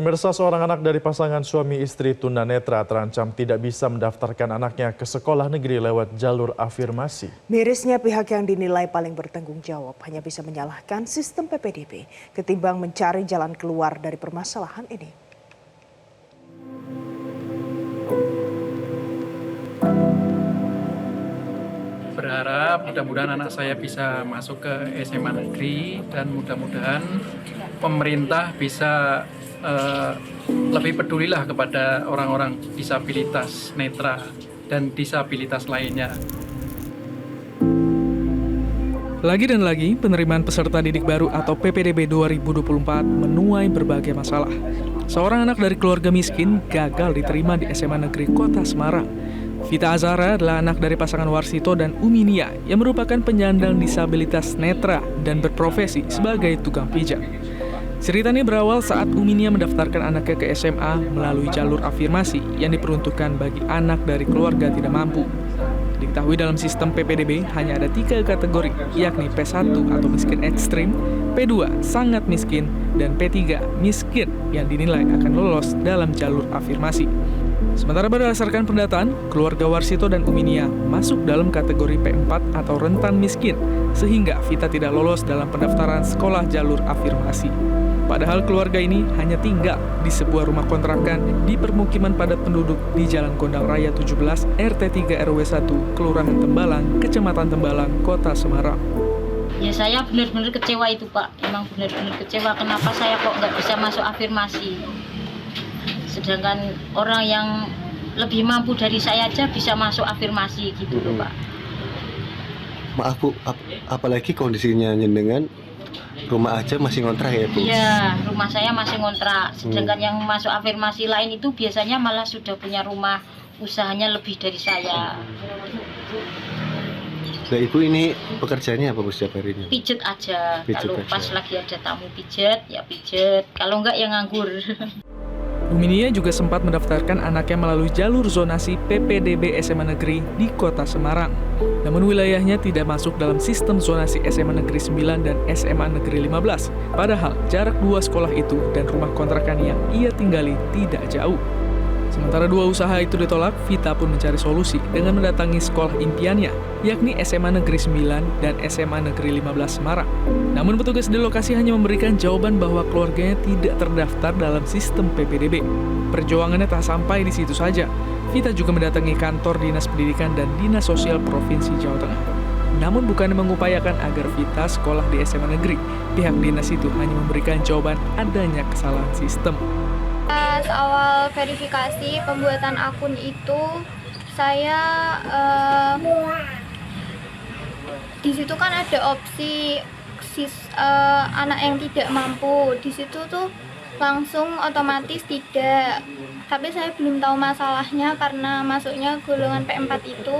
Pemirsa, seorang anak dari pasangan suami istri tunanetra terancam tidak bisa mendaftarkan anaknya ke sekolah negeri lewat jalur afirmasi. Mirisnya pihak yang dinilai paling bertanggung jawab hanya bisa menyalahkan sistem PPDB ketimbang mencari jalan keluar dari permasalahan ini. Berharap mudah-mudahan anak saya bisa masuk ke SMA negeri dan mudah-mudahan pemerintah bisa lebih pedulilah kepada orang-orang disabilitas netra dan disabilitas lainnya. Lagi dan lagi, penerimaan peserta didik baru atau PPDB 2024 menuai berbagai masalah. Seorang anak dari keluarga miskin gagal diterima di SMA Negeri Kota Semarang. Vita Azara adalah anak dari pasangan Warsito dan Uminia yang merupakan penyandang disabilitas netra dan berprofesi sebagai tukang pijat. Cerita ini berawal saat Uminia mendaftarkan anaknya ke SMA melalui jalur afirmasi yang diperuntukkan bagi anak dari keluarga tidak mampu. Diketahui dalam sistem PPDB hanya ada 3 kategori, yakni P1 atau miskin ekstrim, P2 sangat miskin, dan P3 miskin yang dinilai akan lolos dalam jalur afirmasi. Sementara berdasarkan pendataan, keluarga Warsito dan Uminia masuk dalam kategori P4 atau rentan miskin, sehingga Vita tidak lolos dalam pendaftaran sekolah jalur afirmasi. Padahal keluarga ini hanya tinggal di sebuah rumah kontrakan di permukiman padat penduduk di Jalan Gondang Raya 17, RT 3 RW 1, Kelurahan Tembalang, Kecamatan Tembalang, Kota Semarang. Ya saya benar-benar kecewa itu Pak, emang benar-benar kecewa kenapa saya kok nggak bisa masuk afirmasi. Sedangkan orang yang lebih mampu dari saya aja bisa masuk afirmasi gitu loh Pak. Maaf Bu, apalagi kondisinya jenengan rumah aja masih ngontrak ya Bu? Iya, rumah saya masih ngontrak. Sedangkan yang masuk afirmasi lain itu biasanya malah sudah punya rumah, usahanya lebih dari saya. Nah Ibu ini pekerjaannya apa Bu setiap harinya? Pijet aja, kalau aja. pas lagi ada tamu pijet, ya pijet. Kalau enggak ya nganggur. Uminia juga sempat mendaftarkan anaknya melalui jalur zonasi PPDB SMA Negeri di Kota Semarang. Namun wilayahnya tidak masuk dalam sistem zonasi SMA Negeri 9 dan SMA Negeri 15. Padahal jarak 2 sekolah itu dan rumah kontrakan yang ia tinggali tidak jauh. Sementara 2 usaha itu ditolak, Vita pun mencari solusi dengan mendatangi sekolah impiannya, yakni SMA Negeri 9 dan SMA Negeri 15 Semarang. Namun petugas di lokasi hanya memberikan jawaban bahwa keluarganya tidak terdaftar dalam sistem PPDB. Perjuangannya tak sampai di situ saja. Vita juga mendatangi kantor Dinas Pendidikan dan Dinas Sosial Provinsi Jawa Tengah. Namun bukannya mengupayakan agar Vita sekolah di SMA Negeri, pihak dinas itu hanya memberikan jawaban adanya kesalahan sistem. Pas awal verifikasi pembuatan akun itu saya di situ kan ada opsi anak yang tidak mampu. Di situ tuh langsung otomatis tidak. Tapi saya belum tahu masalahnya karena masuknya golongan P4 itu.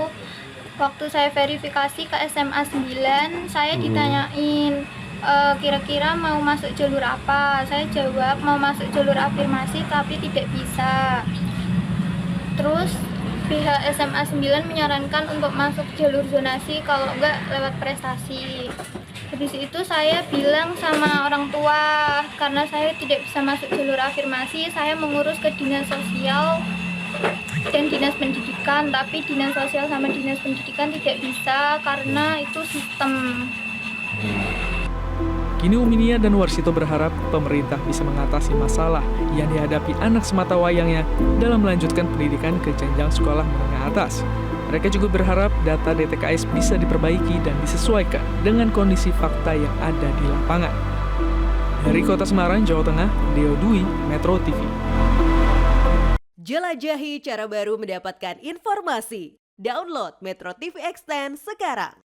Waktu saya verifikasi ke SMA 9, saya ditanyain kira-kira mau masuk jalur apa. Saya jawab mau masuk jalur afirmasi tapi tidak bisa. Terus pihak SMA 9 menyarankan untuk masuk jalur zonasi kalau enggak lewat prestasi. Habis itu saya bilang sama orang tua karena saya tidak bisa masuk jalur afirmasi, saya mengurus ke dinas sosial dan dinas pendidikan, tapi dinas sosial sama dinas pendidikan tidak bisa karena itu sistem. Kini Uminia dan Warsito berharap pemerintah bisa mengatasi masalah yang dihadapi anak sematawayangnya dalam melanjutkan pendidikan ke jenjang sekolah menengah atas. Mereka juga berharap data DTKS bisa diperbaiki dan disesuaikan dengan kondisi fakta yang ada di lapangan. Dari Kota Semarang, Jawa Tengah, Deo Dwi, Metro TV. Jelajahi cara baru mendapatkan informasi. Download Metro TV Extend sekarang.